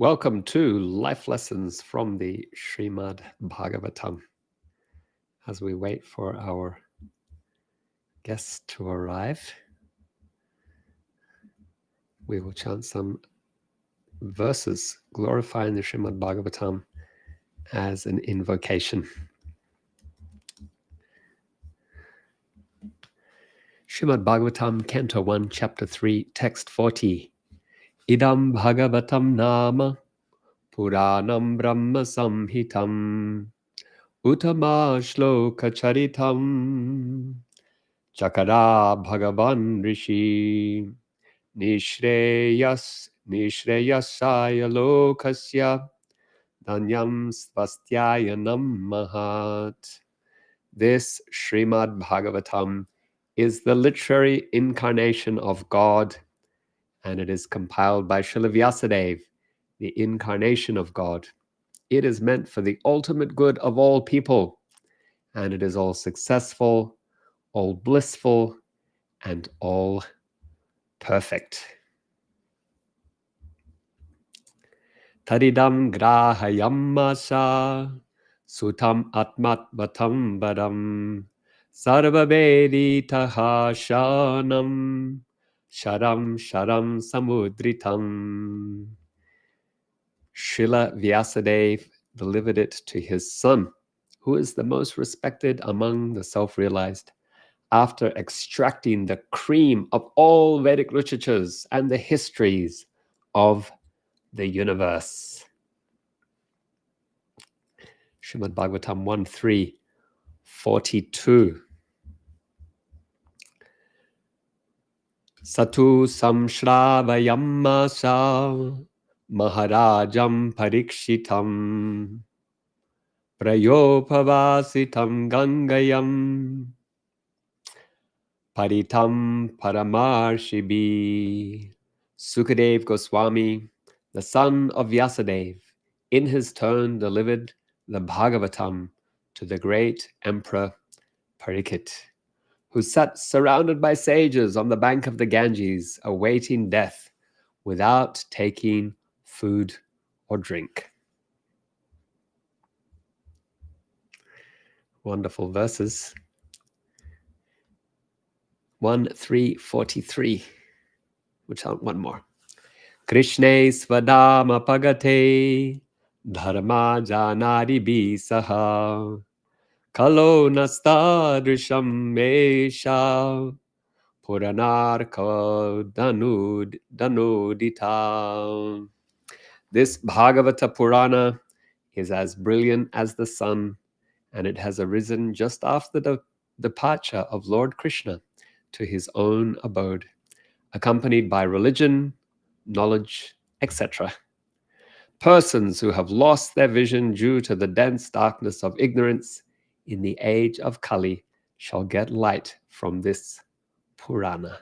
Welcome to Life Lessons from the Srimad Bhagavatam. As we wait for our guests to arrive, we will chant some verses glorifying the Srimad Bhagavatam as an invocation. Srimad Bhagavatam, Canto 1, Chapter 3, Text 40. Idam Bhagavatam Nama Puranam Brahma Samhitam Uttama Shloka Charitam Chakara Bhagavan Rishi Nishreyasaya Lokasya Danyam Svastyaya Namahat. This Srimad Bhagavatam is the literary incarnation of God, and it is compiled by Srila Vyasadeva, the incarnation of God. It is meant for the ultimate good of all people, and it is all successful, all blissful, and all perfect. Taridam grahayamasa sutam atmatvatam badam sarvabeditaha shanam sharam samudritam. Srila Vyasadeva delivered it to his son, who is the most respected among the self-realized, after extracting the cream of all Vedic literatures and the histories of the universe. Srimad Bhagavatam 1.3.42. Satu samshravayamasa maharajam parikshitam prayopavasitam gangayam paritam paramarshibi. Sukadeva Goswami, the son of Vyasadeva, in his turn delivered the Bhagavatam to the great emperor Parikshit, who sat surrounded by sages on the bank of the Ganges, awaiting death without taking food or drink. Wonderful verses. 1.3.43. We'll chant one more. Krishne svadama pagate dharma janari bisaha kalo nastadrisham mesha puranarka danudita. This Bhagavata Purana is as brilliant as the sun, and it has arisen just after the departure of Lord Krishna to his own abode, accompanied by religion, knowledge, etc. Persons who have lost their vision due to the dense darkness of ignorance in the age of Kali shall get light from this Purana.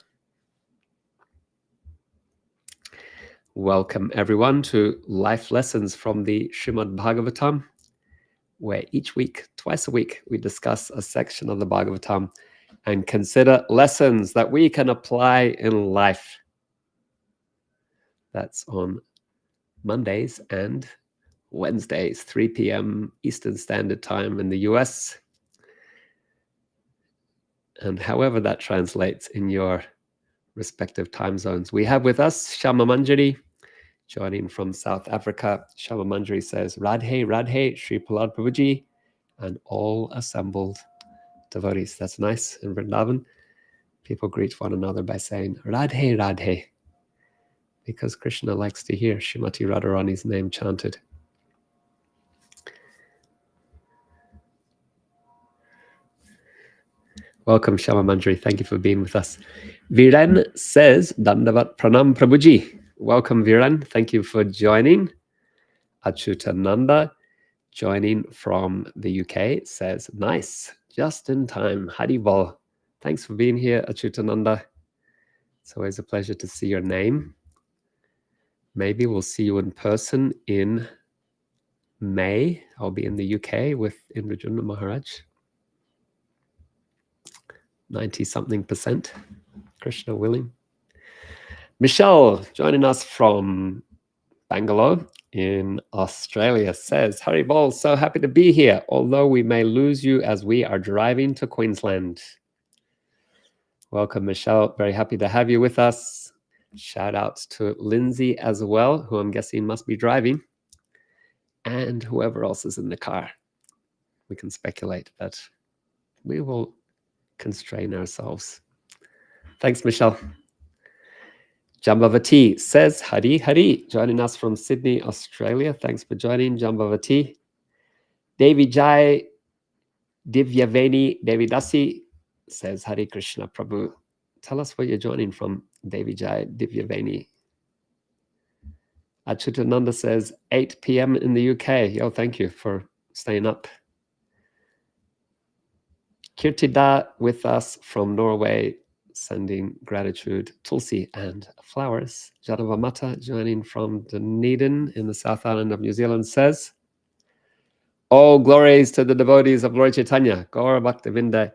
Welcome everyone to Life Lessons from the Srimad Bhagavatam, where each week, twice a week, we discuss a section of the Bhagavatam and consider lessons that we can apply in life. That's on Mondays and Wednesdays, 3 p.m. Eastern Standard Time in the US. And however that translates in your respective time zones. We have with us Shama Manjari, joining from South Africa. Shama Manjari says, Radhe, Radhe, Sri Prahlad Prabhuji, and all assembled devotees. That's nice. In Vrindavan, people greet one another by saying, Radhe, Radhe, because Krishna likes to hear Srimati Radharani's name chanted. Welcome, Shama Manjari. Thank you for being with us. Viren says, Dandavat Pranam Prabhuji. Welcome, Viren. Thank you for joining. Achutananda, joining from the UK, says, nice, just in time. Haribol. Thanks for being here, Achutananda. It's always a pleasure to see your name. Maybe we'll see you in person in May. I'll be in the UK with Indrajuna Maharaj. 90-something%. Krishna willing. Michelle, joining us from Bangalore in Australia says, Hari Bol, so happy to be here, although we may lose you as we are driving to Queensland. Welcome, Michelle. Very happy to have you with us. Shout out to Lindsay as well, who I'm guessing must be driving, and whoever else is in the car. We can speculate, but we will constrain ourselves. Thanks, Michelle. Jambavati says, Hari Hari, joining us from Sydney, Australia. Thanks for joining, Jambavati. Devi Jai Divyaveni Devidasi says, Hari Krishna Prabhu. Tell us where you're joining from, Devi Jai Divyaveni. Achutananda says, 8 p.m. in the UK. Yo, thank you for staying up. Kirtida with us from Norway, sending gratitude, Tulsi and flowers. Janavamata joining from Dunedin in the South Island of New Zealand says, all glories to the devotees of Lord Chaitanya, Gaura Bhaktavinda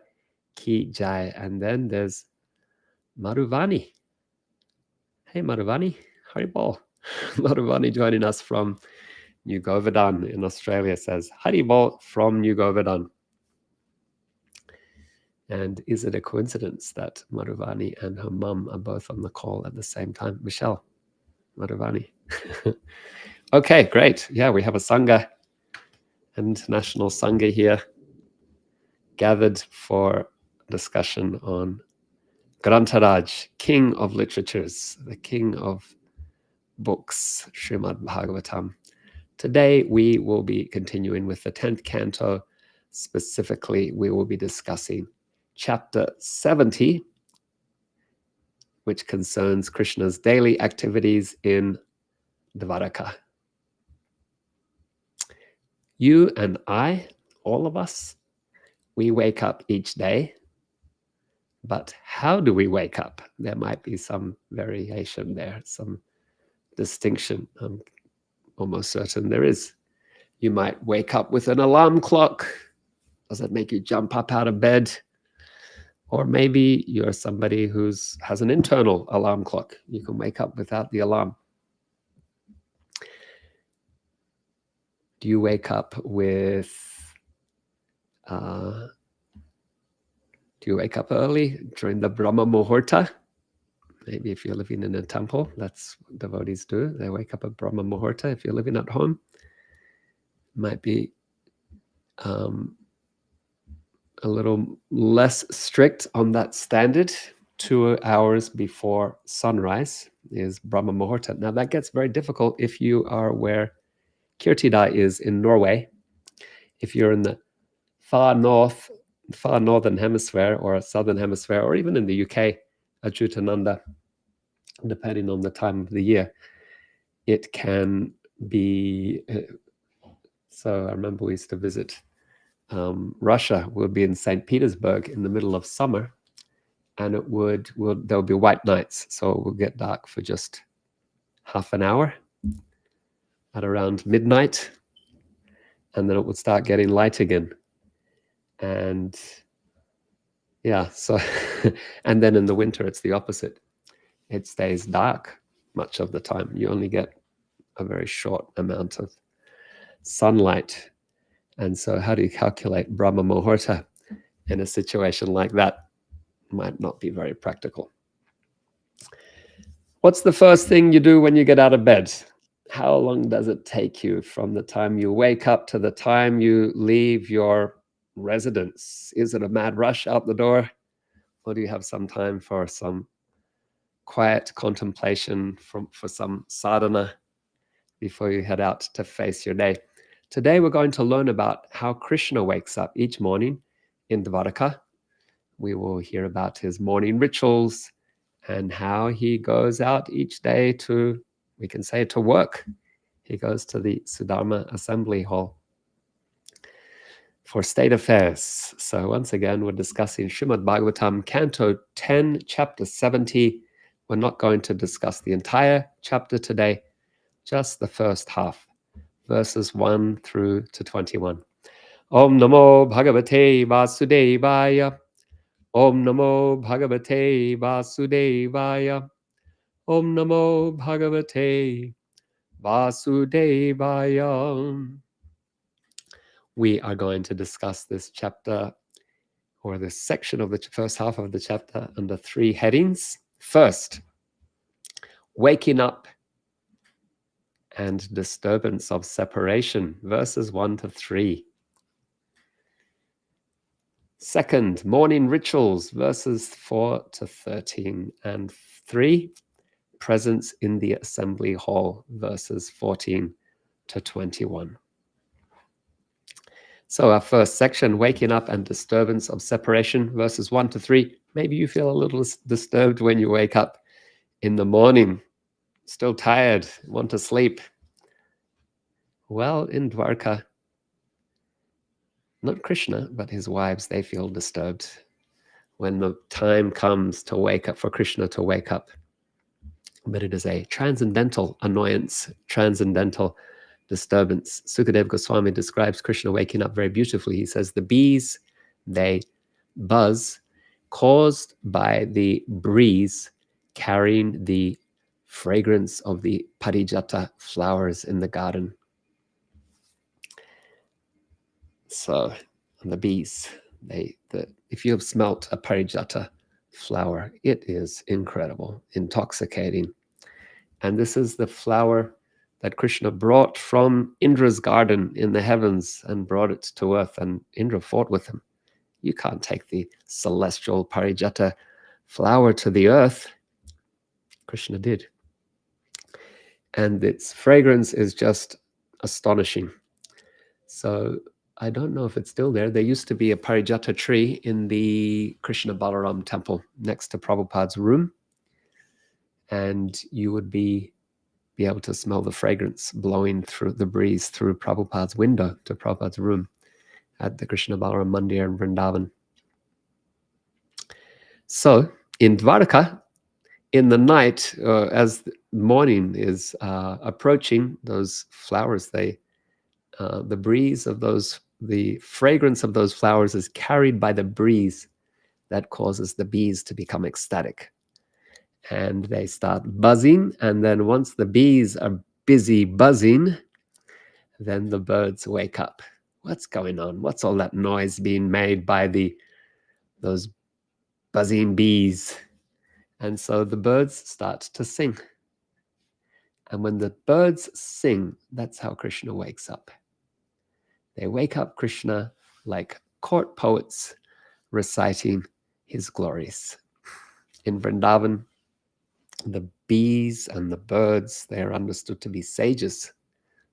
Ki Jai. And then there's Madhuvani. Hey, Madhuvani, Haribol. Madhuvani joining us from New Govardhan in Australia says, Haribol from New Govardhan. And is it a coincidence that Madhuvani and her mum are both on the call at the same time? Michelle, Madhuvani. Okay, great. Yeah, we have a Sangha, international Sangha here, gathered for discussion on Grantaraj, king of literatures, the king of books, Srimad Bhagavatam. Today, we will be continuing with the 10th canto. Specifically, we will be discussing chapter 70, which concerns Krishna's daily activities in Dvaraka. You and I, all of us, we wake up each day. But how do we wake up? There might be some variation there, some distinction. I'm almost certain there is. You might wake up with an alarm clock. Does it make you jump up out of bed? Or maybe you're somebody who has an internal alarm clock. You can wake up without the alarm. Do you wake up with, do you wake up early during the Brahma Muhurta? Maybe if you're living in a temple, that's what devotees do. They wake up at Brahma Muhurta. If you're living at home, it might be a little less strict on that standard. 2 hours before sunrise is Brahma Muhurta. Now that gets very difficult if you are where Kirtida is in Norway. If you're in the far northern hemisphere or southern hemisphere, or even in the UK, Achutananda, depending on the time of the year, it can be. So I remember we used to visit Russia. We'll be in St. Petersburg in the middle of summer, and there'll be white nights, so it will get dark for just half an hour at around midnight, and then it would start getting light again. And yeah, so and then in the winter it's the opposite. It stays dark much of the time. You only get a very short amount of sunlight. And so how do you calculate Brahma Muhurta in a situation like that? Might not be very practical. What's the first thing you do when you get out of bed? How long does it take you from the time you wake up to the time you leave your residence? Is it a mad rush out the door? Or do you have some time for some quiet contemplation for some sadhana before you head out to face your day? Today we're going to learn about how Krishna wakes up each morning in Dvaraka. We will hear about his morning rituals and how he goes out each day to, we can say, to work. He goes to the Sudharmā assembly hall for state affairs. So once again, we're discussing Srimad Bhagavatam, Canto 10, Chapter 70. We're not going to discuss the entire chapter today, just the first half, verses 1 through to 21. Om Namo Bhagavate Vasudevaya. Om Namo Bhagavate Vasudevaya. Om Namo Bhagavate Vasudevaya. We are going to discuss this chapter, or this section of the first half of the chapter, under 3 headings. First, waking up and disturbance of separation, verses 1 to 3. Second, morning rituals, verses 4 to 13. And 3, presence in the assembly hall, verses 14 to 21. So our first section, waking up and disturbance of separation, verses 1 to 3. Maybe you feel a little disturbed when you wake up in the morning, still tired, want to sleep. Well, in Dvaraka, not Krishna, but his wives, they feel disturbed when the time comes to wake up, for Krishna to wake up. But it is a transcendental annoyance, transcendental disturbance. Sukadeva Goswami describes Krishna waking up very beautifully. He says, the bees, they buzz, caused by the breeze carrying the fragrance of the parijata flowers in the garden. So, and the bees, if you have smelt a parijata flower, it is incredible, intoxicating. And this is the flower that Krishna brought from Indra's garden in the heavens and brought it to earth, and Indra fought with him. You can't take the celestial parijata flower to the earth. Krishna did. And its fragrance is just astonishing. So I don't know if it's still there. There used to be a parijata tree in the Krishna Balaram temple next to Prabhupada's room. And you would be able to smell the fragrance blowing through the breeze through Prabhupada's window to Prabhupada's room at the Krishna Balaram Mandir in Vrindavan. So in Dvaraka, in the night, as the morning is approaching, those flowers, the breeze of those, the fragrance of those flowers is carried by the breeze that causes the bees to become ecstatic. And they start buzzing, and then once the bees are busy buzzing, then the birds wake up. What's going on? What's all that noise being made by those buzzing bees? And so the birds start to sing. And when the birds sing, that's how Krishna wakes up. They wake up Krishna like court poets reciting his glories. In Vrindavan, the bees and the birds, they are understood to be sages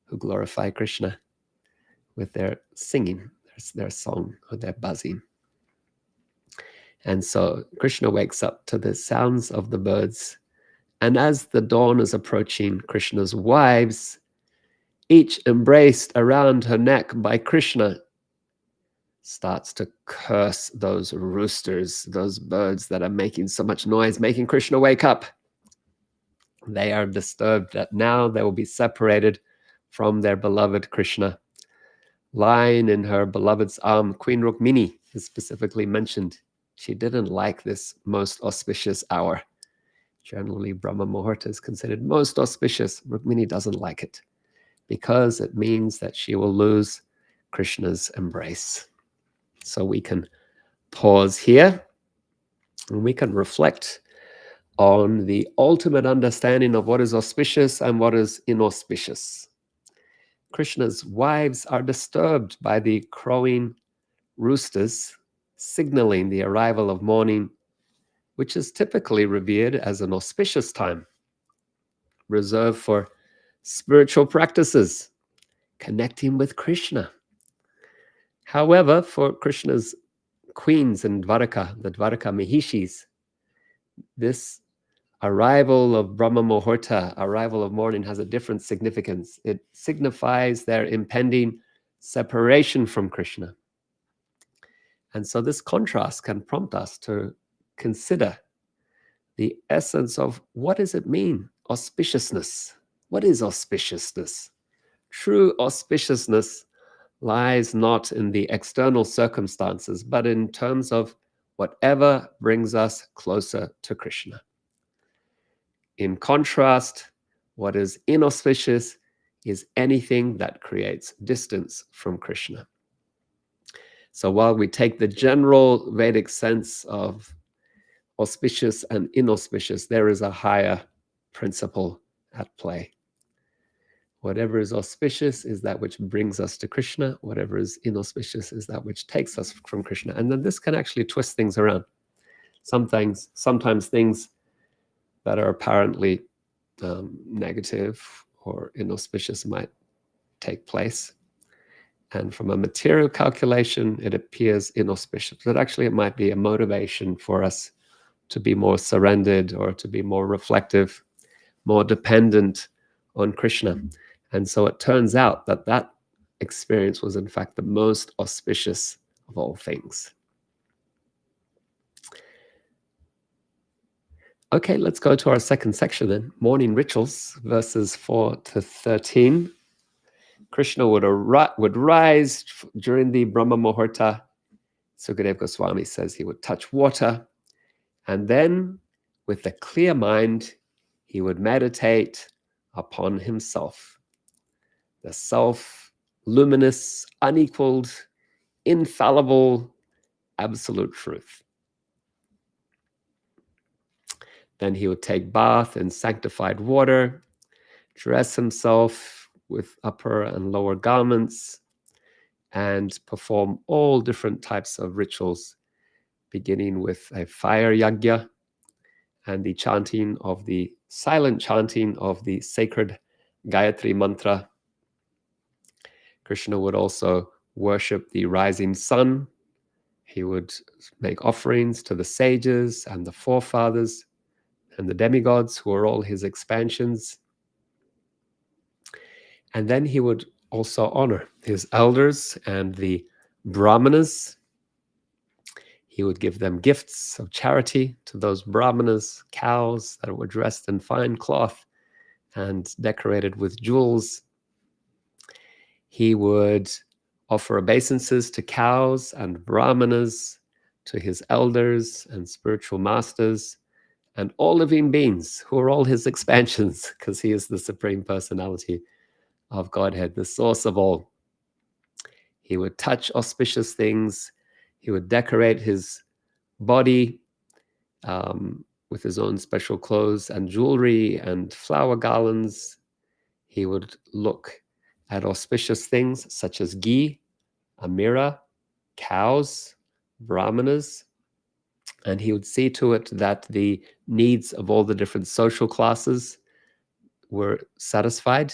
who glorify Krishna with their singing, their song, or their buzzing. And so Krishna wakes up to the sounds of the birds. And as the dawn is approaching, Krishna's wives, each embraced around her neck by Krishna, starts to curse those roosters, those birds that are making so much noise, making Krishna wake up. They are disturbed that now they will be separated from their beloved Krishna. Lying in her beloved's arm, Queen Rukmini is specifically mentioned. She didn't like this most auspicious hour. Generally, Brahma Muhurta is considered most auspicious. Rukmini doesn't like it because it means that she will lose Krishna's embrace. So we can pause here and we can reflect on the ultimate understanding of what is auspicious and what is inauspicious. Krishna's wives are disturbed by the crowing roosters, signaling the arrival of morning, which is typically revered as an auspicious time, reserved for spiritual practices, connecting with Krishna. However, for Krishna's queens in Dvaraka, the Dvaraka Mahishis, this arrival of Brahma Muhurta, arrival of morning, has a different significance. It signifies their impending separation from Krishna. And so this contrast can prompt us to consider the essence of what does it mean, auspiciousness? What is auspiciousness? True auspiciousness lies not in the external circumstances, but in terms of whatever brings us closer to Krishna. In contrast, what is inauspicious is anything that creates distance from Krishna. So while we take the general Vedic sense of auspicious and inauspicious, there is a higher principle at play. Whatever is auspicious is that which brings us to Krishna. Whatever is inauspicious is that which takes us from Krishna. And then this can actually twist things around. Sometimes things that are apparently negative or inauspicious might take place. And from a material calculation, it appears inauspicious. But actually, it might be a motivation for us to be more surrendered or to be more reflective, more dependent on Krishna. And so it turns out that that experience was in fact the most auspicious of all things. Okay, let's go to our second section then. Morning rituals, verses 4 to 13. Krishna would rise during the Brahma Muhurta. Sukadeva Goswami says he would touch water, and then with a clear mind, he would meditate upon himself, the self, luminous, unequaled, infallible, absolute truth. Then he would take bath in sanctified water, dress himself with upper and lower garments, and perform all different types of rituals, beginning with a fire yajna and the silent chanting of the sacred Gayatri mantra. Krishna would also worship the rising sun. He would make offerings to the sages and the forefathers and the demigods, who are all his expansions. And then he would also honor his elders and the brahmanas. He would give them gifts of charity to those brahmanas, cows that were dressed in fine cloth and decorated with jewels. He would offer obeisances to cows and brahmanas, to his elders and spiritual masters, and all living beings who are all his expansions, because he is the Supreme Personality of Godhead, the source of all. He would touch auspicious things. He would decorate his body with his own special clothes and jewelry and flower garlands. He would look at auspicious things such as ghee, amira, cows, brahmanas, and he would see to it that the needs of all the different social classes were satisfied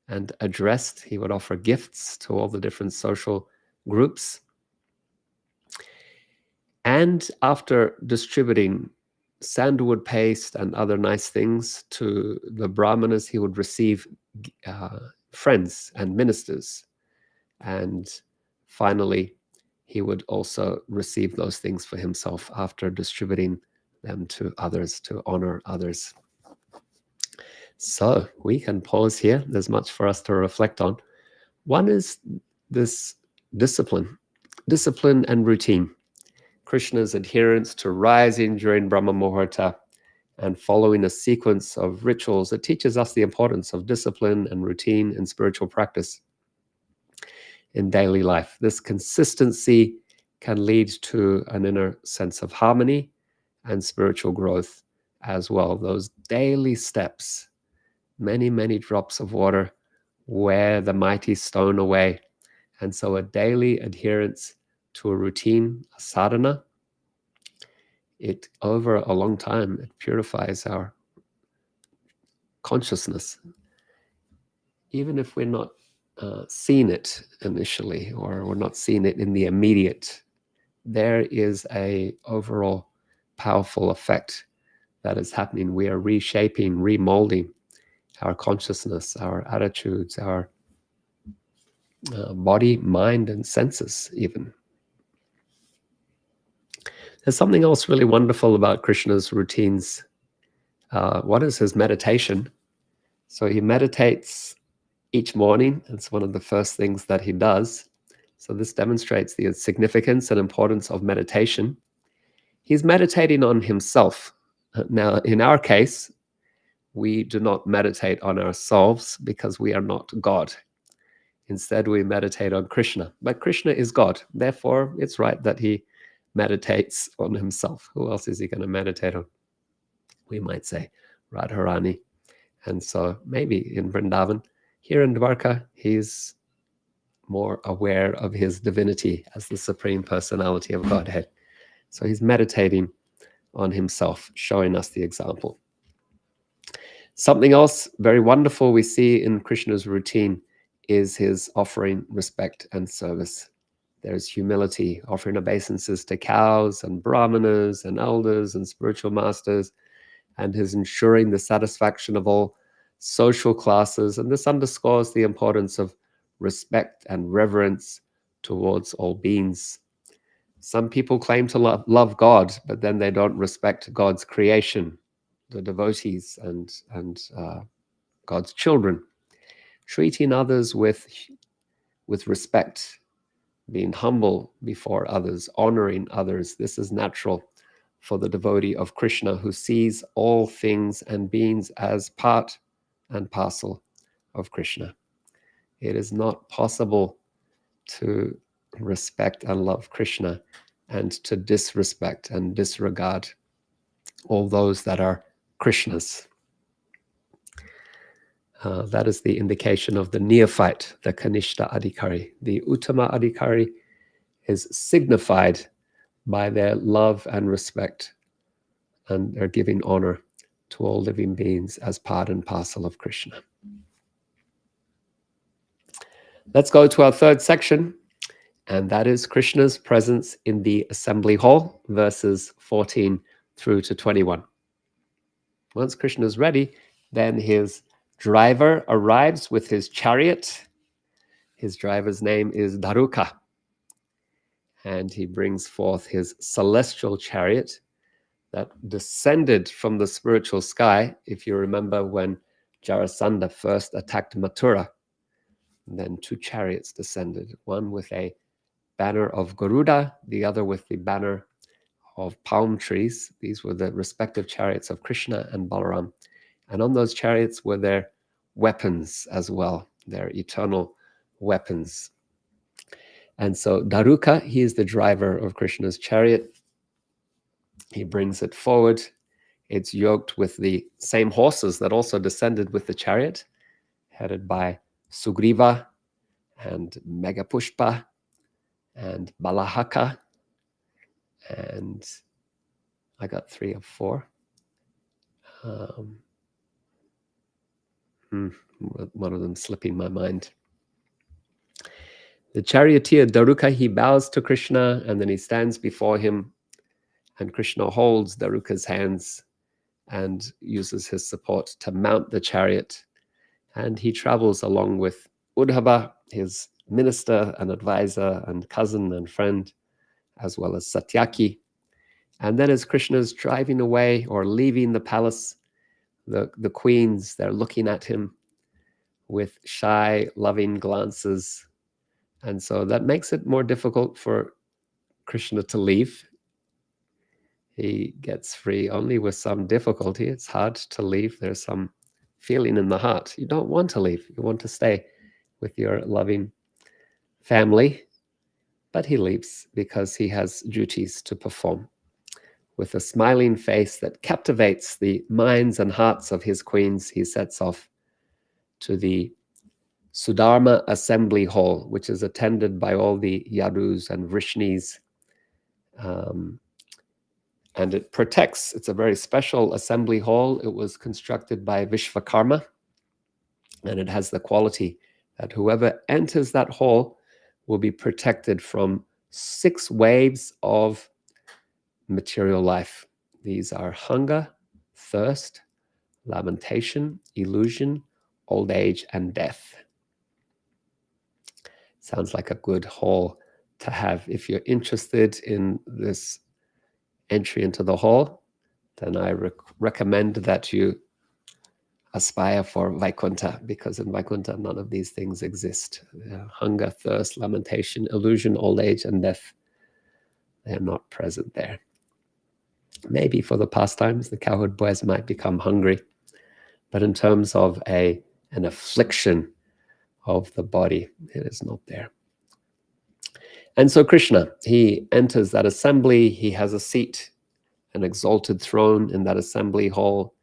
and addressed. He would offer gifts to all the different social groups. And after distributing sandalwood paste and other nice things to the brahmanas, he would receive friends and ministers. And finally, he would also receive those things for himself after distributing them to others, to honor others. So we can pause here. There's much for us to reflect on. One is this discipline and routine. Krishna's adherence to rising during Brahma Muhurta and following a sequence of rituals that teaches us the importance of discipline and routine in spiritual practice in daily life. This consistency can lead to an inner sense of harmony and spiritual growth as well. Those daily steps, many, many drops of water wear the mighty stone away. And so a daily adherence to a routine, a sadhana, it over a long time, it purifies our consciousness. Even if we're not seeing it initially, or we're not seeing it in the immediate, there is a overall powerful effect that is happening. We are reshaping, remolding our consciousness, our attitudes, our body, mind, and senses even. There's something else really wonderful about Krishna's routines. One is his meditation. So he meditates each morning. It's one of the first things that he does. So this demonstrates the significance and importance of meditation. He's meditating on himself. Now, in our case, we do not meditate on ourselves because we are not God. Instead, we meditate on Krishna. But Krishna is God. Therefore, it's right that he meditates on himself. Who else is he going to meditate on? We might say Radharani. And so maybe in Vrindavan, here in Dvaraka, he's more aware of his divinity as the Supreme Personality of Godhead. So he's meditating on himself, showing us the example. Something else very wonderful we see in Krishna's routine is his offering respect and service. There's humility, offering obeisances to cows and brahmanas and elders and spiritual masters, and his ensuring the satisfaction of all social classes. And this underscores the importance of respect and reverence towards all beings. Some people claim to love God, but then they don't respect God's creation, the devotees and God's children. Treating others with respect, being humble before others, honoring others. This is natural for the devotee of Krishna who sees all things and beings as part and parcel of Krishna. It is not possible to respect and love Krishna and to disrespect and disregard all those that are Krishna's. That is the indication of the neophyte, the Kanishta Adhikari. The Uttama Adhikari is signified by their love and respect and their giving honor to all living beings as part and parcel of Krishna. Let's go to our third section, and that is Krishna's presence in the assembly hall, verses 14 through to 21. Once Krishna is ready, then his driver arrives with his chariot. His driver's name is Dvaraka, and he brings forth his celestial chariot that descended from the spiritual sky. If you remember when Jarasandha first attacked Mathura, then two chariots descended, one with a banner of Garuda, the other with the banner of palm trees. These were the respective chariots of Krishna and Balaram. And on those chariots were their weapons as well, their eternal weapons. And so Dvaraka, he is the driver of Krishna's chariot. He brings it forward. It's yoked with the same horses that also descended with the chariot, headed by Sugriva and Megapushpa and Balahaka. And I got 3 of 4. One of them slipping my mind. The charioteer Dvaraka, he bows to Krishna and then he stands before him, and Krishna holds Dvaraka's hands and uses his support to mount the chariot. And he travels along with Uddhava, his minister and advisor and cousin and friend, as well as Satyaki. And then as Krishna's driving away or leaving the palace, the queens, they're looking at him with shy, loving glances. And so that makes it more difficult for Krishna to leave. He gets free only with some difficulty. It's hard to leave. There's some feeling in the heart. You don't want to leave. You want to stay with your loving family. But he leaves because he has duties to perform. With a smiling face that captivates the minds and hearts of his queens, he sets off to the Sudharmā assembly hall, which is attended by all the Yadus and Vrishnis. And it protects, it's a very special assembly hall. It was constructed by Vishvakarma, and it has the quality that whoever enters that hall will be protected from 6 waves of material life. These are hunger, thirst, lamentation, illusion, old age, and death. Sounds like a good hall to have. If you're interested in this entry into the hall, then I recommend that you aspire for Vaikuntha, because in Vaikuntha none of these things exist. Hunger, thirst, lamentation, illusion, old age, and death, they're not present there. Maybe for the pastimes, the cowherd boys might become hungry, But in terms of an affliction of the body, it is not there. And so Krishna, he enters that assembly. He has a seat, an exalted throne in that assembly hall.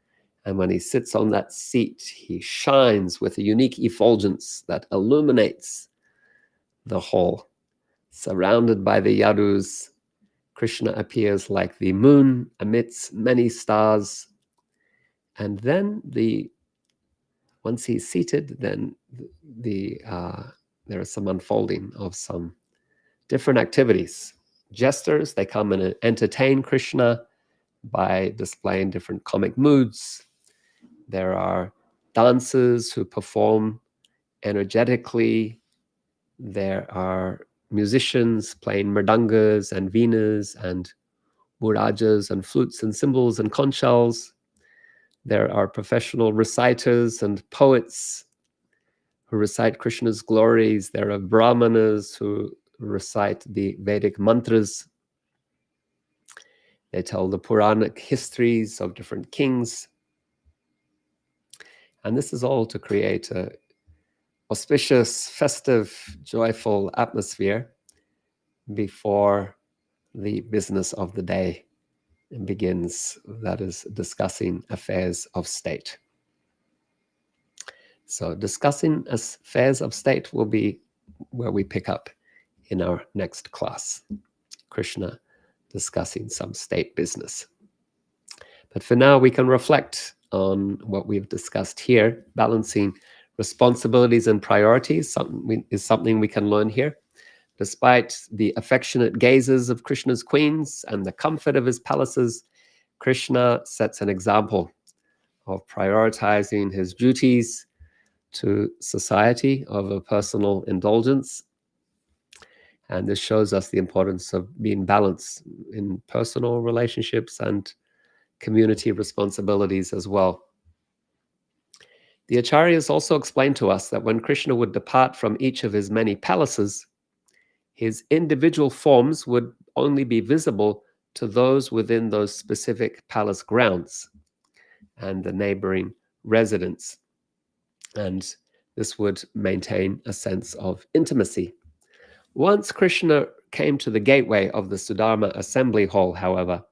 And when he sits on that seat, he shines with a unique effulgence that illuminates the hall. Surrounded by the yadus, Krishna appears like the moon amidst many stars. And then once he's seated, then there is some unfolding of some different activities. Jesters, they come and entertain Krishna by displaying different comic moods. There are dancers who perform energetically. There are musicians playing mridangas and veenas and murajas and flutes and cymbals and conch shells. There are professional reciters and poets who recite Krishna's glories. There are brahmanas who recite the Vedic mantras. They tell the Puranic histories of different kings. And this is all to create an auspicious, festive, joyful atmosphere before the business of the day begins, that is discussing affairs of state. So discussing affairs of state will be where we pick up in our next class. Krishna discussing some state business. But for now, we can reflect on what we've discussed here. Balancing responsibilities and priorities is something we can learn here. Despite the affectionate gazes of Krishna's queens and the comfort of his palaces, Krishna sets an example of prioritizing his duties to society over personal indulgence. And this shows us the importance of being balanced in personal relationships and community responsibilities as well. The Acharyas also explained to us that when Krishna would depart from each of his many palaces, his individual forms would only be visible to those within those specific palace grounds and the neighboring residents. And this would maintain a sense of intimacy. Once Krishna came to the gateway of the Sudharmā assembly hall, however,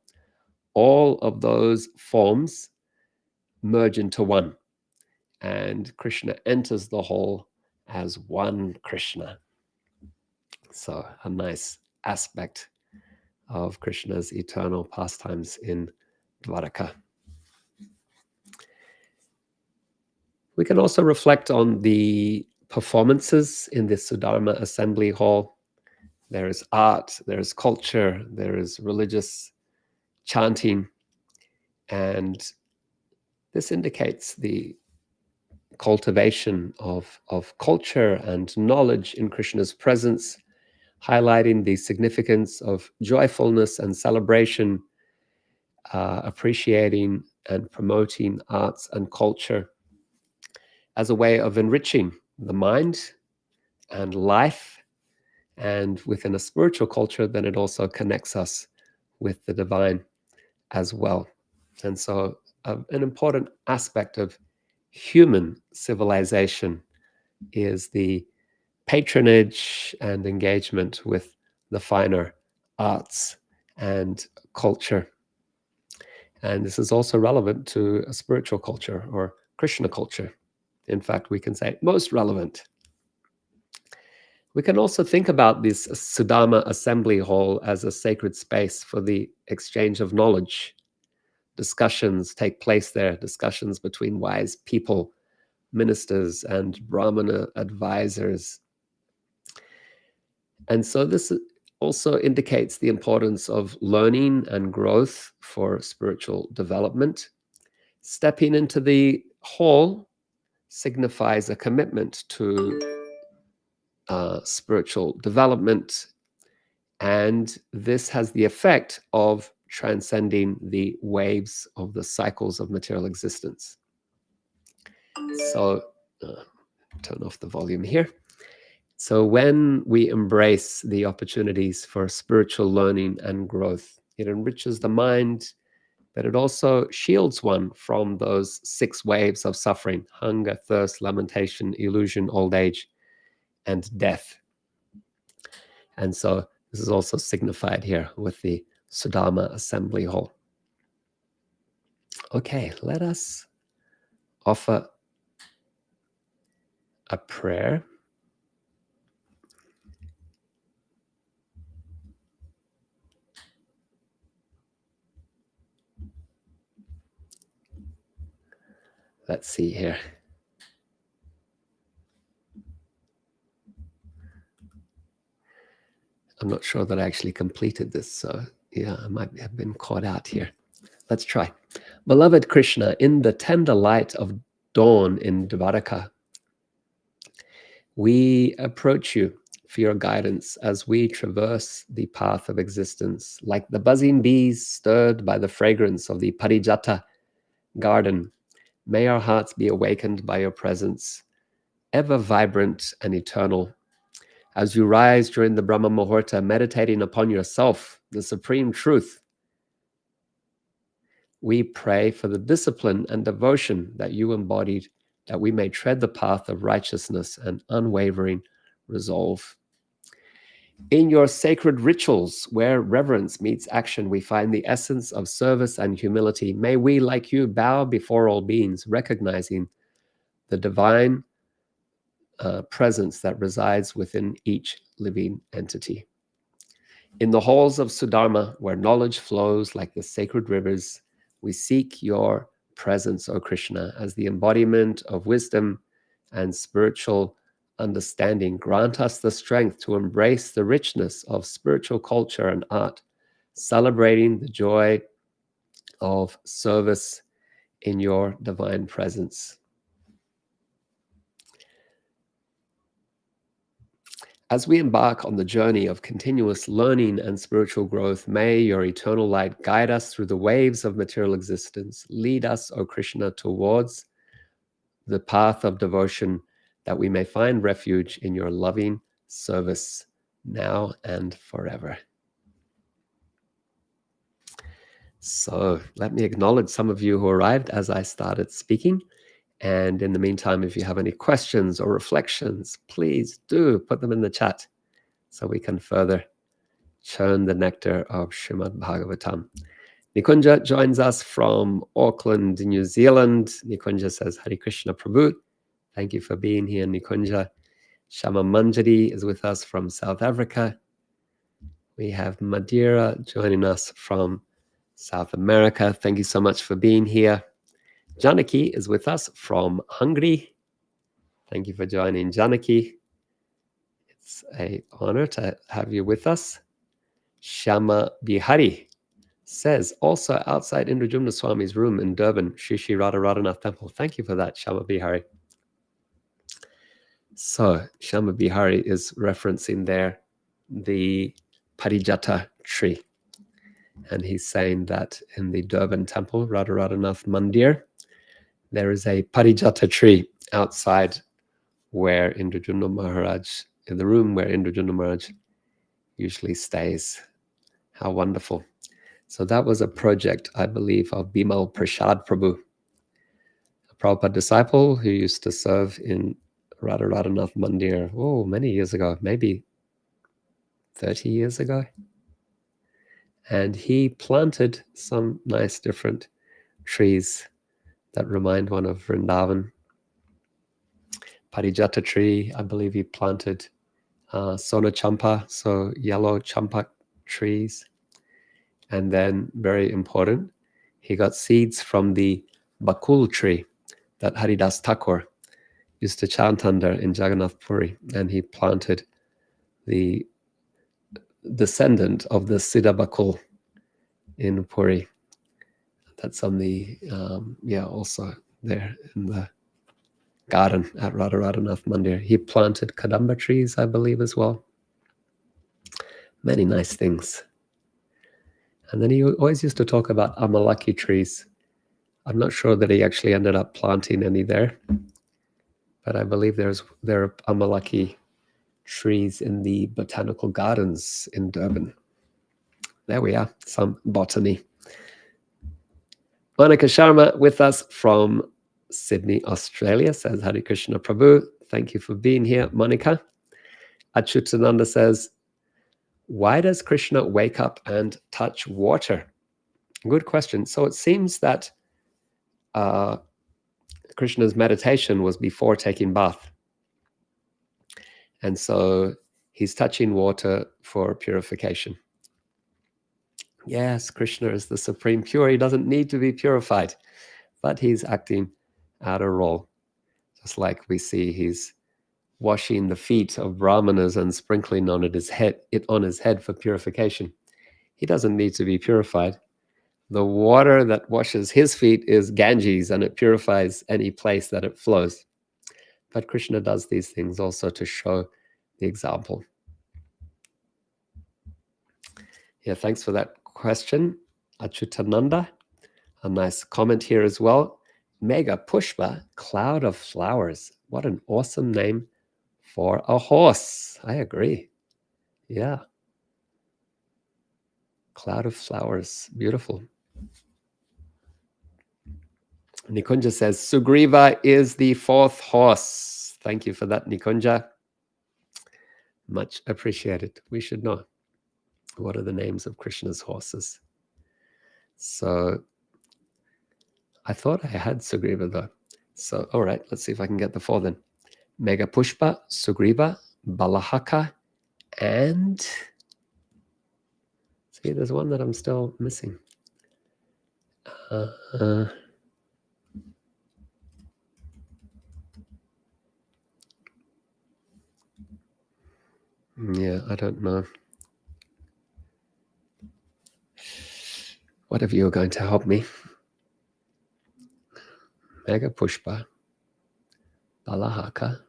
all of those forms merge into one, and Krishna enters the hall as one Krishna. So a nice aspect of Krishna's eternal pastimes in Dvaraka. We can also reflect on the performances in the Sudharmā assembly hall. There is art, there is culture, there is religious chanting, and this indicates the cultivation of culture and knowledge in Krishna's presence, highlighting the significance of joyfulness and celebration, appreciating and promoting arts and culture as a way of enriching the mind and life. And within a spiritual culture, then it also connects us with the divine as well. And so an important aspect of human civilization is the patronage and engagement with the finer arts and culture. And this is also relevant to a spiritual culture or Krishna culture. In fact, we can say most relevant. We can also think about this Sudharmā assembly hall as a sacred space for the exchange of knowledge. Discussions take place there, discussions between wise people, ministers, and Brahmana advisors. And so this also indicates the importance of learning and growth for spiritual development. Stepping into the hall signifies a commitment to spiritual development, and this has the effect of transcending the waves of the cycles of material existence. So turn off the volume here. So when we embrace the opportunities for spiritual learning and growth, it enriches the mind, but it also shields one from those 6 waves of suffering: hunger, thirst, lamentation, illusion, old age, and death. And so this is also signified here with the Sudharmā assembly hall. Okay, let us offer a prayer. Let's see here. I'm not sure that I actually completed this, so yeah, I might have been caught out here. Let's try. Beloved Krishna, in the tender light of dawn in Dvaraka, we approach you for your guidance as we traverse the path of existence. Like the buzzing bees stirred by the fragrance of the Parijata garden, may our hearts be awakened by your presence, ever vibrant and eternal. As you rise during the Brahma Muhurta, meditating upon yourself, the supreme truth, we pray for the discipline and devotion that you embodied, that we may tread the path of righteousness and unwavering resolve. In your sacred rituals, where reverence meets action, we find the essence of service and humility. May we, like you, bow before all beings, recognizing the divine presence that resides within each living entity. In the halls of Sudharmā, where knowledge flows like the sacred rivers, we seek your presence, O Krishna, as the embodiment of wisdom and spiritual understanding. Grant us the strength to embrace the richness of spiritual culture and art, celebrating the joy of service in your divine presence. As we embark on the journey of continuous learning and spiritual growth, may your eternal light guide us through the waves of material existence. Lead us, O Krishna, towards the path of devotion, that we may find refuge in your loving service now and forever. So let me acknowledge some of you who arrived as I started speaking. And in the meantime, if you have any questions or reflections, please do put them in the chat so we can further churn the nectar of Srimad Bhagavatam. Nikunja joins us from Auckland, New Zealand. Nikunja says, Hare Krishna Prabhu. Thank you for being here, Nikunja. Shama Manjari is with us from South Africa. We have Madeira joining us from South America. Thank you so much for being here. Janaki is with us from Hungary. Thank you for joining, Janaki. It's an honor to have you with us. Shama Bihari says, also outside Indrajumna Swami's room in Durban, Shri Shri Radha Radhanath Temple. Thank you for that, Shama Bihari. So Shama Bihari is referencing there the Parijata tree. And he's saying that in the Durban temple, Radha Radhanath Mandir, there is a Parijata tree outside where Indrajumna Maharaj, in the room where Indrajumna Maharaj usually stays. How wonderful. So that was a project, I believe, of Bimal Prasad Prabhu, a Prabhupada disciple who used to serve in Radha Radhanath Mandir, many years ago, maybe 30 years ago. And he planted some nice different trees that remind one of Vrindavan. Parijata tree, I believe he planted Sona Champa, so yellow champa trees. And then, very important, he got seeds from the bakul tree that Haridas Thakur used to chant under in Jagannath Puri. And he planted the descendant of the Siddha bakul in Puri. That's on the, also there in the garden at Radha Radhanath Mandir. He planted kadamba trees, I believe, as well. Many nice things. And then he always used to talk about amalaki trees. I'm not sure that he actually ended up planting any there, but I believe there are amalaki trees in the botanical gardens in Durban. There we are, some botany. Monica Sharma with us from Sydney, Australia, says Hare Krishna Prabhu. Thank you for being here, Monica. Achutananda says, why does Krishna wake up and touch water? Good question. So it seems that Krishna's meditation was before taking bath. And so he's touching water for purification. Yes, Krishna is the supreme pure. He doesn't need to be purified, but he's acting out a role. Just like we see he's washing the feet of brahmanas and sprinkling on his head for purification. He doesn't need to be purified. The water that washes his feet is Ganges, and it purifies any place that it flows. But Krishna does these things also to show the example. Yeah, thanks for that question, Achutananda. A nice comment here as well. Mega Pushpa, cloud of flowers. What an awesome name for a horse. I agree. Yeah. Cloud of flowers. Beautiful. Nikunja says, Sugriva is the fourth horse. Thank you for that, Nikunja. Much appreciated. We should know what are the names of Krishna's horses. So I thought I had Sugriva though. So, all right, let's see if I can get the four then. Mega Pushpa, Sugriva, Balahaka, and see, there's one that I'm still missing. Yeah, I don't know. What if you're going to help me? Mega Pushpa, Balahaka.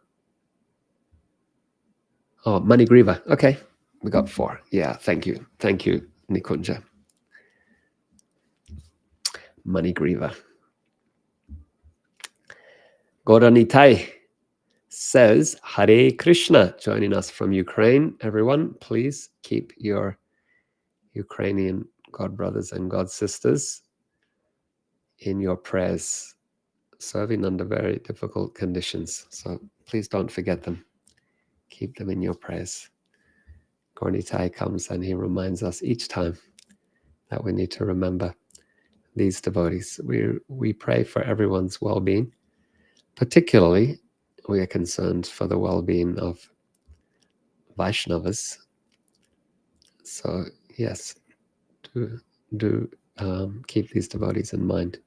Oh, Manigriva. Okay, we got four. Yeah, thank you. Thank you, Nikunja. Manigriva. Goranitai says, Hare Krishna, joining us from Ukraine. Everyone, please keep your Ukrainian God brothers and God sisters in your prayers, serving under very difficult conditions. So please don't forget them. Keep them in your prayers. Gornitai comes and he reminds us each time that we need to remember these devotees. We pray for everyone's well-being. Particularly, we are concerned for the well-being of Vaishnavas. So yes, do keep these devotees in mind.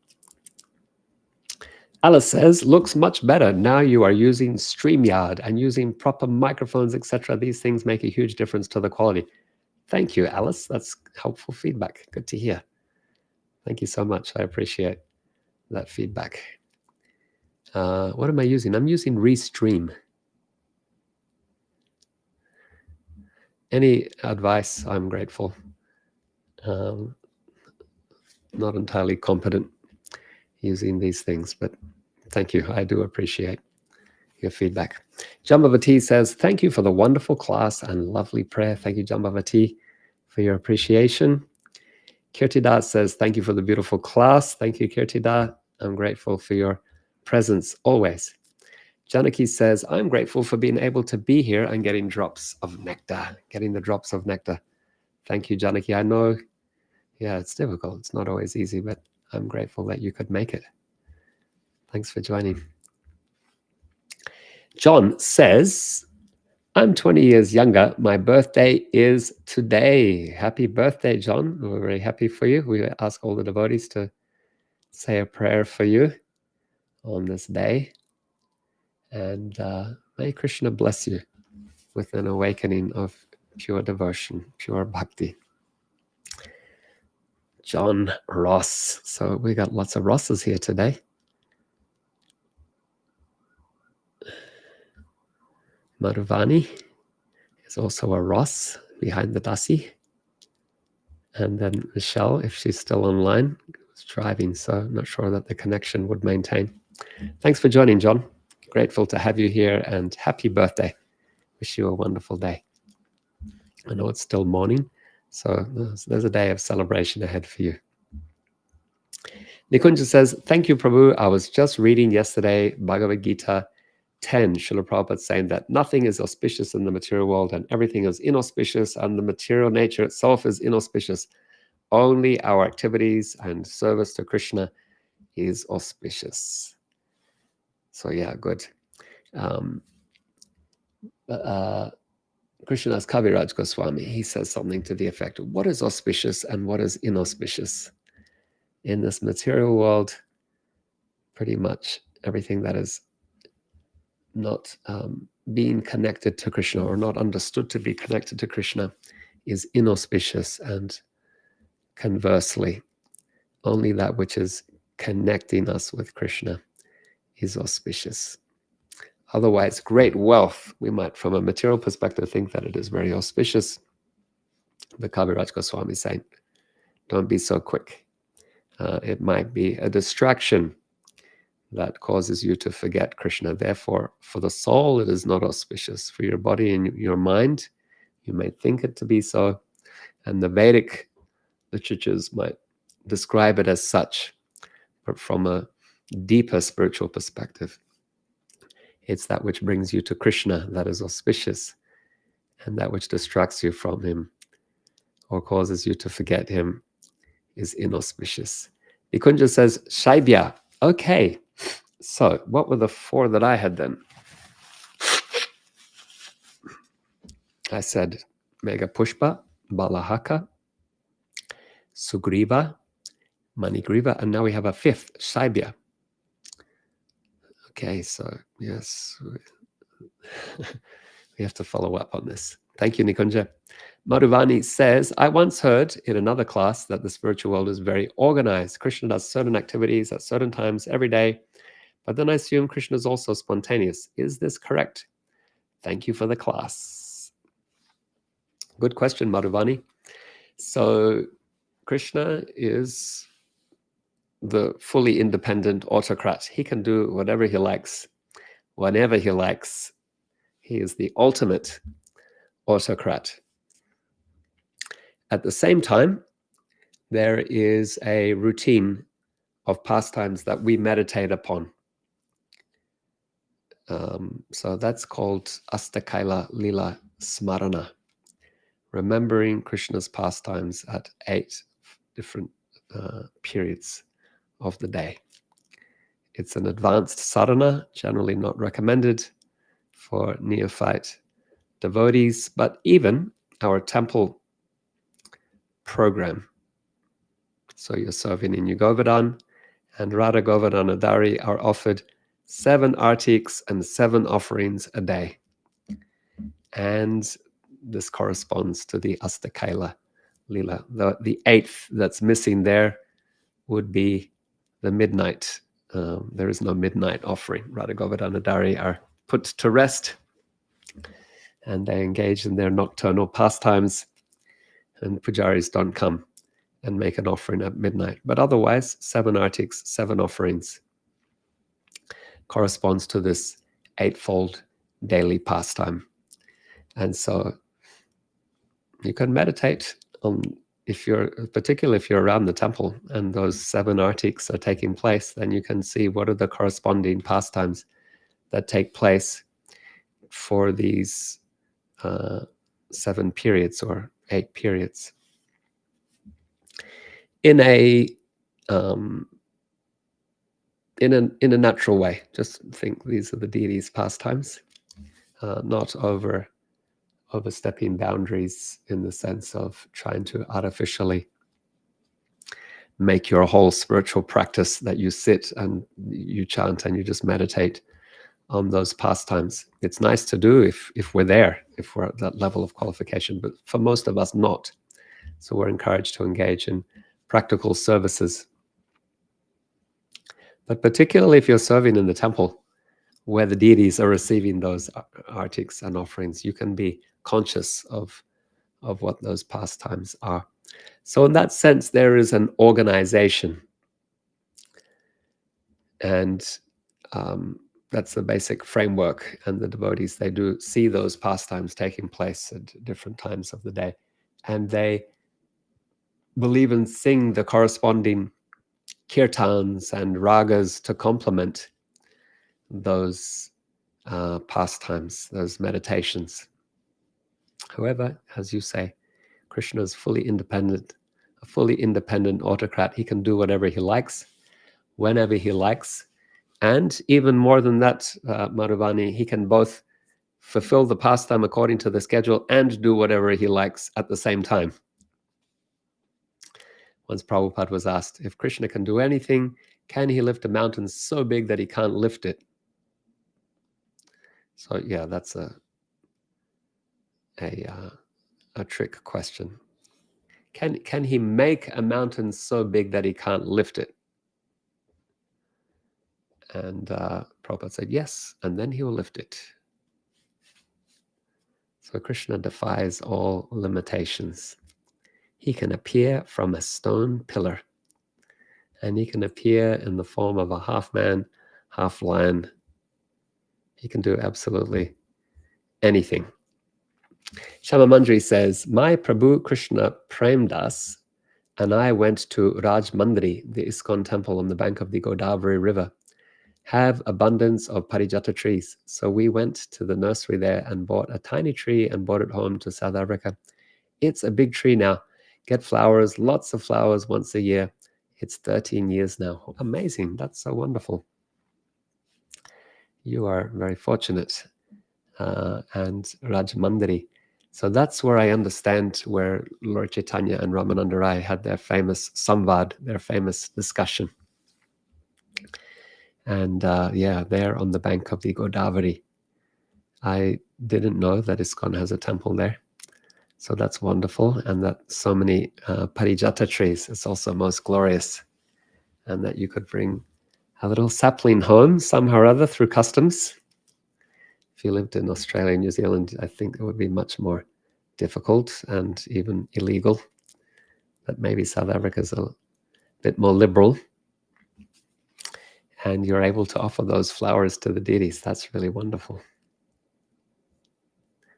Alice says, looks much better. Now you are using StreamYard and using proper microphones, etc. These things make a huge difference to the quality. Thank you, Alice. That's helpful feedback. Good to hear. Thank you so much. I appreciate that feedback. What am I using? I'm using Restream. Any advice, I'm grateful. Not entirely competent using these things, but thank you. I do appreciate your feedback. Jambavati says, thank you for the wonderful class and lovely prayer. Thank you, Jambavati, for your appreciation. Kirtida says, thank you for the beautiful class. Thank you, Kirtida. I'm grateful for your presence always. Janaki says, I'm grateful for being able to be here and getting drops of nectar, getting the drops of nectar. Thank you, Janaki. I know, yeah, it's difficult. It's not always easy, but I'm grateful that you could make it. Thanks for joining. John says, I'm 20 years younger. My birthday is today. Happy birthday, John. We're very happy for you. We ask all the devotees to say a prayer for you on this day. And may Krishna bless you with an awakening of pure devotion, pure bhakti. John Ross. So we got lots of Rosses here today. Madhuvani is also a Ross behind the Dasi. And then Michelle, if she's still online, was driving, so I'm not sure that the connection would maintain. Thanks for joining, John. Grateful to have you here, and happy birthday. Wish you a wonderful day. I know it's still morning, so there's a day of celebration ahead for you. Nikunja says, thank you, Prabhu. I was just reading yesterday Bhagavad Gita 10, Srila Prabhupada saying that nothing is auspicious in the material world and everything is inauspicious, and the material nature itself is inauspicious. Only our activities and service to Krishna is auspicious. So yeah, good. Krishnadas Kaviraj Goswami, he says something to the effect of what is auspicious and what is inauspicious. In this material world, pretty much everything that is not being connected to Krishna or not understood to be connected to Krishna is inauspicious, and conversely, only that which is connecting us with Krishna is auspicious. Otherwise, great wealth, we might from a material perspective think that it is very auspicious. But Kaviraj Goswami is saying, don't be so quick. It might be a distraction that causes you to forget Krishna. Therefore, for the soul, it is not auspicious. For your body and your mind, you may think it to be so. And the Vedic literatures might describe it as such. But from a deeper spiritual perspective, it's that which brings you to Krishna that is auspicious, and that which distracts you from him or causes you to forget him is inauspicious. Nikunja says, Shaibya. Okay, so what were the four that I had then? I said Mega Pushpa, Balahaka, Sugriva, Manigriva, and now we have a fifth, Shaibya. Okay, so yes, we have to follow up on this. Thank you, Nikunja. Madhuvani says, I once heard in another class that the spiritual world is very organized. Krishna does certain activities at certain times every day, but then I assume Krishna is also spontaneous. Is this correct? Thank you for the class. Good question, Madhuvani. So Krishna is the fully independent autocrat. He can do whatever he likes, whenever he likes. He is the ultimate autocrat. At the same time, there is a routine of pastimes that we meditate upon. So that's called Astakaila Lila Smarana, remembering Krishna's pastimes at 8 different periods of the day. It's an advanced sadhana, generally not recommended for neophyte devotees, but even our temple program. So you're serving in Govardhan, and Radha Govardhana Dari are offered 7 artiks and 7 offerings a day. And this corresponds to the Astakaila Lila. The 8th that's missing there would be the midnight. There is no midnight offering. Radha Govardhana Dari are put to rest, and they engage in their nocturnal pastimes, and pujaris don't come and make an offering at midnight. But otherwise, 7 artiks, 7 offerings corresponds to this 8-fold daily pastime. And so you can meditate on, particularly if you're around the temple and those 7 artiks are taking place, then you can see what are the corresponding pastimes that take place for these 7 periods or 8 periods. In a natural way. Just think these are the deity's pastimes, not overstepping boundaries in the sense of trying to artificially make your whole spiritual practice that you sit and you chant and you just meditate on those pastimes. It's nice to do if we're there, if we're at that level of qualification, but for most of us not. So we're encouraged to engage in practical services. But particularly if you're serving in the temple where the deities are receiving those artiks and offerings, you can be conscious of what those pastimes are. So in that sense, there is an organization. And that's the basic framework. And the devotees, they do see those pastimes taking place at different times of the day. And they believe and sing the corresponding kirtans and ragas to complement those pastimes, those meditations. However, as you say, Krishna is fully independent, a fully independent autocrat. He can do whatever he likes, whenever he likes. And even more than that, Madhuvani, he can both fulfill the pastime according to the schedule and do whatever he likes at the same time. Once Prabhupada was asked, if Krishna can do anything, can he lift a mountain so big that he can't lift it? So yeah, that's a trick question. Can he make a mountain so big that he can't lift it? And Prabhupada said, yes, and then he will lift it. So Krishna defies all limitations. He can appear from a stone pillar, and he can appear in the form of a half man, half lion. He can do absolutely anything. Shama Manjari says, my Prabhu Krishna Premdas and I went to Rajmandri, the ISKCON temple on the bank of the Godavari river, have abundance of parijata trees. So we went to the nursery there and bought a tiny tree and brought it home to South Africa. It's a big tree now. Get flowers, lots of flowers once a year. It's 13 years now. Amazing. That's so wonderful. You are very fortunate. And Rajmandri. So that's where I understand where Lord Chaitanya and Ramananda Rai had their famous samvad, their famous discussion. And yeah, there on the bank of the Godavari. I didn't know that ISKCON has a temple there. So that's wonderful. And that so many parijata trees is also most glorious. And that you could bring a little sapling home somehow or other through customs. If you lived in Australia and New Zealand, I think it would be much more difficult and even illegal. But maybe South Africa is a bit more liberal. And you're able to offer those flowers to the deities. That's really wonderful.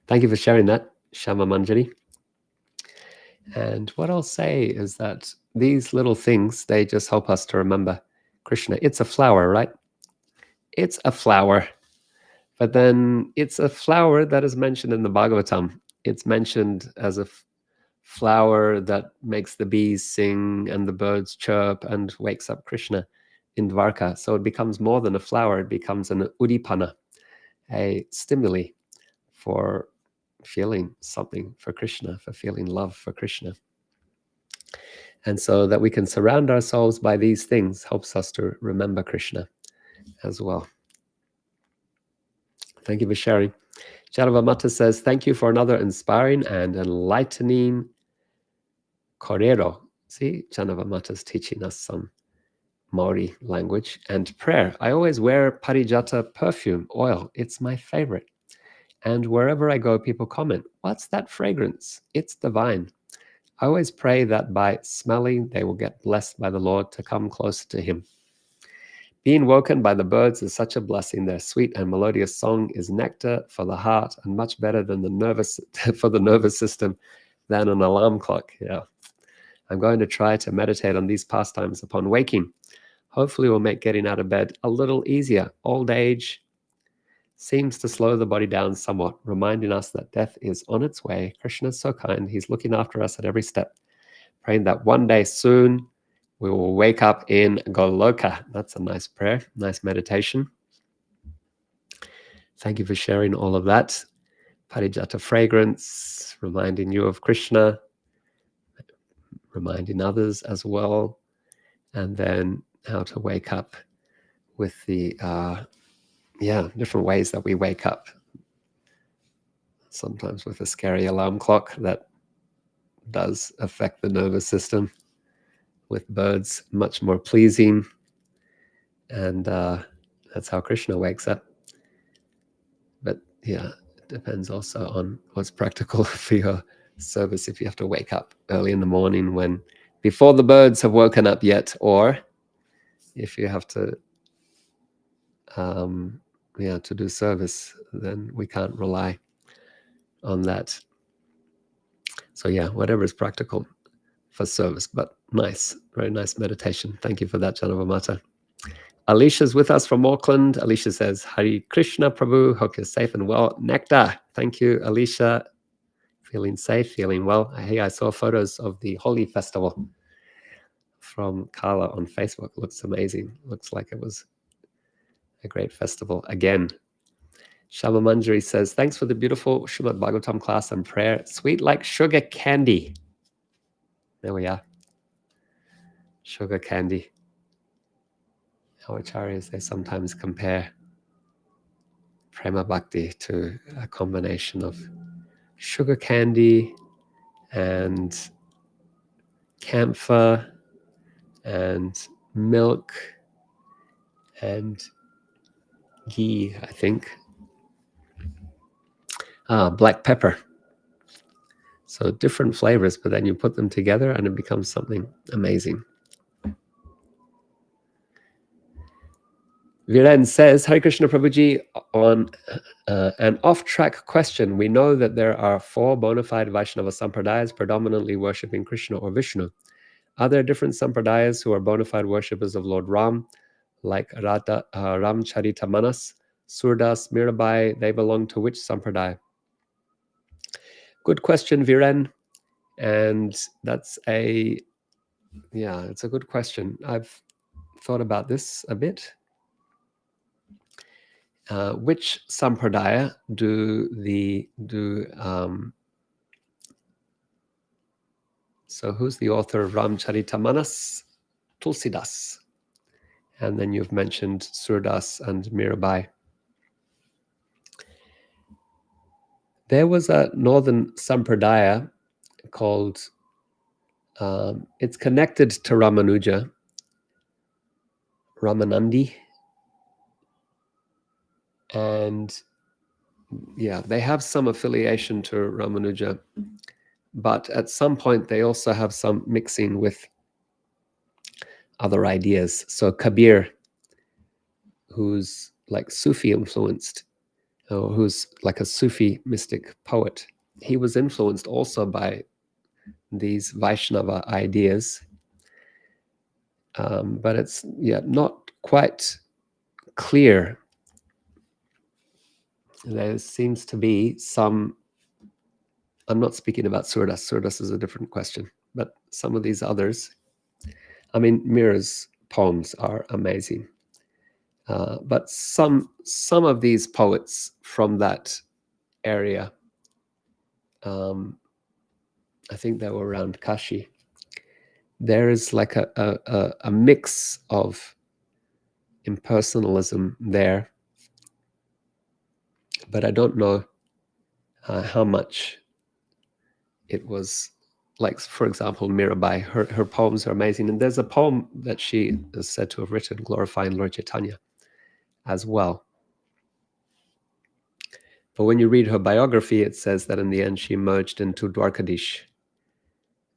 Thank you for sharing that, Shama Manjari. And what I'll say is that these little things, they just help us to remember Krishna. It's a flower, right? It's a flower. But then it's a flower that is mentioned in the Bhagavatam. It's mentioned as a flower that makes the bees sing and the birds chirp and wakes up Krishna in Dvaraka. So it becomes more than a flower. It becomes an udipana, a stimuli for feeling something for Krishna, for feeling love for Krishna. And so that we can surround ourselves by these things helps us to remember Krishna as well. Thank you for sharing. Charavamata says, thank you for another inspiring and enlightening korero. See, Charavamata is teaching us some Maori language. And prayer. I always wear parijata perfume oil. It's my favorite. And wherever I go, people comment, what's that fragrance? It's divine. I always pray that by smelling, they will get blessed by the Lord to come closer to him. Being woken by the birds is such a blessing. Their sweet and melodious song is nectar for the heart and much better than the nervous for the nervous system than an alarm clock. Yeah. I'm going to try to meditate on these pastimes upon waking. Hopefully we'll make getting out of bed a little easier. Old age seems to slow the body down somewhat, reminding us that death is on its way. Krishna is so kind. He's looking after us at every step. Praying that one day soon we will wake up in Goloka. That's a nice prayer, nice meditation. Thank you for sharing all of that. Parijata fragrance, reminding you of Krishna, reminding others as well, and then how to wake up with the different ways that we wake up. Sometimes with a scary alarm clock that does affect the nervous system. With birds, much more pleasing. And that's how Krishna wakes up. But yeah, it depends also on what's practical for your service. If you have to wake up early in the morning when before the birds have woken up yet, or if you have to do service, then we can't rely on that. So yeah, whatever is practical for service, but nice, very nice meditation. Thank you for that, Janavamata. Alicia's with us from Auckland. Alicia says, Hare Krishna Prabhu, hope you're safe and well. Nectar, thank you, Alicia. Feeling safe, feeling well. Hey, I saw photos of the Holi festival from Carla on Facebook. Looks amazing. Looks like it was a great festival again. Shama Manjari says, thanks for the beautiful Srimad Bhagavatam class and prayer. Sweet like sugar candy. There we are. Sugar candy. Our acharyas, they sometimes compare prema bhakti to a combination of sugar candy and camphor and milk and ghee, I think. Black pepper. So different flavors, but then you put them together and it becomes something amazing. Viren says, Hare Krishna Prabhuji, on an off-track question, we know that there are 4 bona fide Vaishnava sampradayas predominantly worshipping Krishna or Vishnu. Are there different sampradayas who are bona fide worshippers of Lord Ram, like Ramcharita Manas, Surdas, Mirabai? They belong to which sampradaya? Good question, Viren. And that's it's a good question. I've thought about this a bit. Which sampradaya so who's the author of Ramcharitamanas? Tulsidas. And then you've mentioned Surdas and Mirabai. There was a northern sampradaya called, it's connected to Ramanuja, Ramanandi. And they have some affiliation to Ramanuja, but at some point they also have some mixing with other ideas. So Kabir, who's like Sufi influenced, or who's like a Sufi mystic poet, he was influenced also by these Vaishnava ideas. But it's not quite clear. There seems to be some, I'm not speaking about Surdas. Surdas is a different question, but some of these others, I mean, Mira's poems are amazing. But some of these poets from that area, I think they were around Kashi, there is like a mix of impersonalism there, but I don't know how much it was. Like, for example, Mirabai, her poems are amazing, and there's a poem that she is said to have written glorifying Lord Chaitanya as well. But when you read her biography, it says that in the end she merged into Dwarkadish.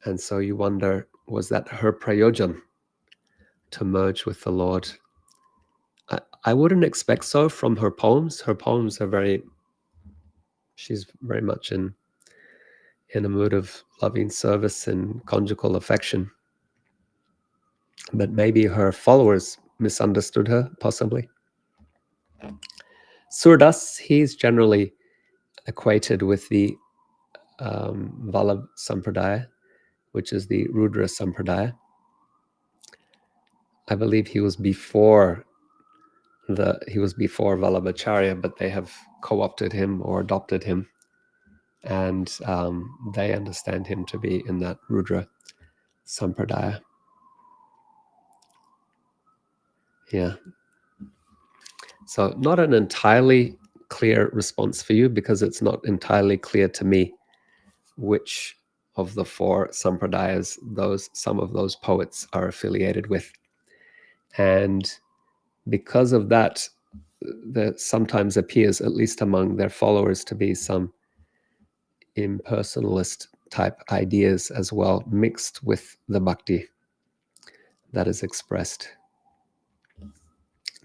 And so you wonder, was that her prayojan to merge with the Lord? I wouldn't expect so from her poems. Her poems are she's very much in a mood of loving service and conjugal affection. But maybe her followers misunderstood her, possibly. Surdas, he's generally equated with the Vallabh Sampradaya, which is the Rudra Sampradaya. I believe he was before Vallabhacharya, but they have co-opted him or adopted him, and they understand him to be in that Rudra Sampradaya. Yeah. So not an entirely clear response for you, because it's not entirely clear to me which of the 4 sampradayas some of those poets are affiliated with. And because of that, there sometimes appears, at least among their followers, to be some impersonalist type ideas as well, mixed with the bhakti that is expressed.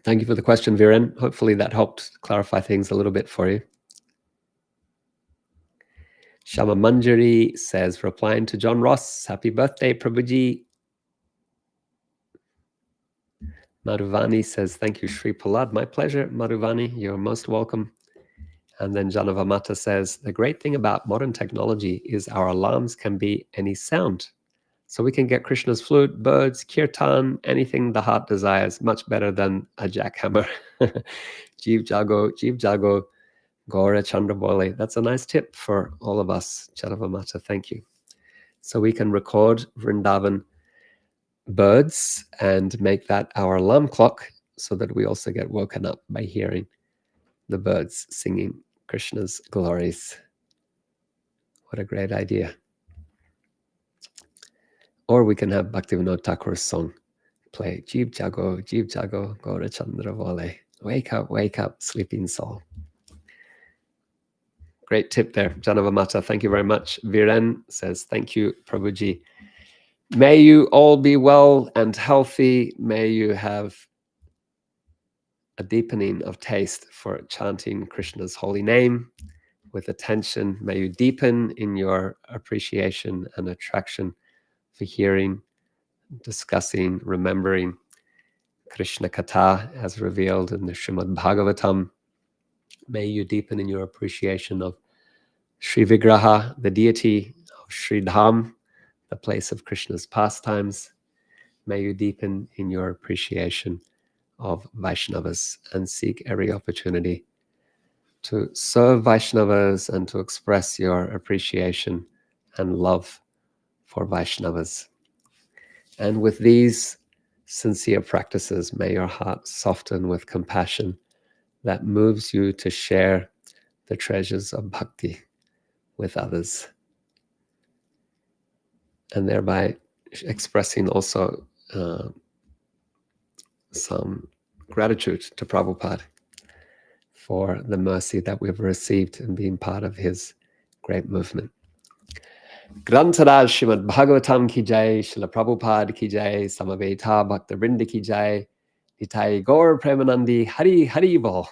Thank you for the question, Viren. Hopefully that helped clarify things a little bit for you. Shama Manjari says, replying to John Ross, happy birthday, Prabhuji. Madhuvani says, thank you, Sri Prahlad. My pleasure, Madhuvani. You're most welcome. And then Janavamata says, the great thing about modern technology is our alarms can be any sound. So we can get Krishna's flute, birds, kirtan, anything the heart desires, much better than a jackhammer. Jeev Jago, Gaura Chandravali. That's a nice tip for all of us, Janavamata. Thank you. So we can record Vrindavan birds and make that our alarm clock so that we also get woken up by hearing the birds singing Krishna's glories. What a great idea. Or we can have Bhaktivinoda Thakur's song play. Jeev Jago, Gaura Chandravale. Wake up, sleeping soul. Great tip there, Janavamata. Thank you very much. Viren says, thank you, Prabhuji. May you all be well and healthy. May you have a deepening of taste for chanting Krishna's holy name with attention. May you deepen in your appreciation and attraction for hearing, discussing, remembering Krishna Katha as revealed in the Srimad Bhagavatam. May you deepen in your appreciation of Sri Vigraha, the deity, of Sri Dham, the place of Krishna's pastimes. May you deepen in your appreciation of Vaishnavas and seek every opportunity to serve Vaishnavas and to express your appreciation and love for Vaishnavas. And with these sincere practices, may your heart soften with compassion that moves you to share the treasures of bhakti with others. And thereby expressing also some gratitude to Prabhupada for the mercy that we've received in being part of his great movement. Grantaraj Srimad Bhagavatam ki jai, Srila Prabhupada ki jai, Samaveta Bhakta Vrinda ki jai, Nitai Gaur Premanandi, Hari Hari Bol.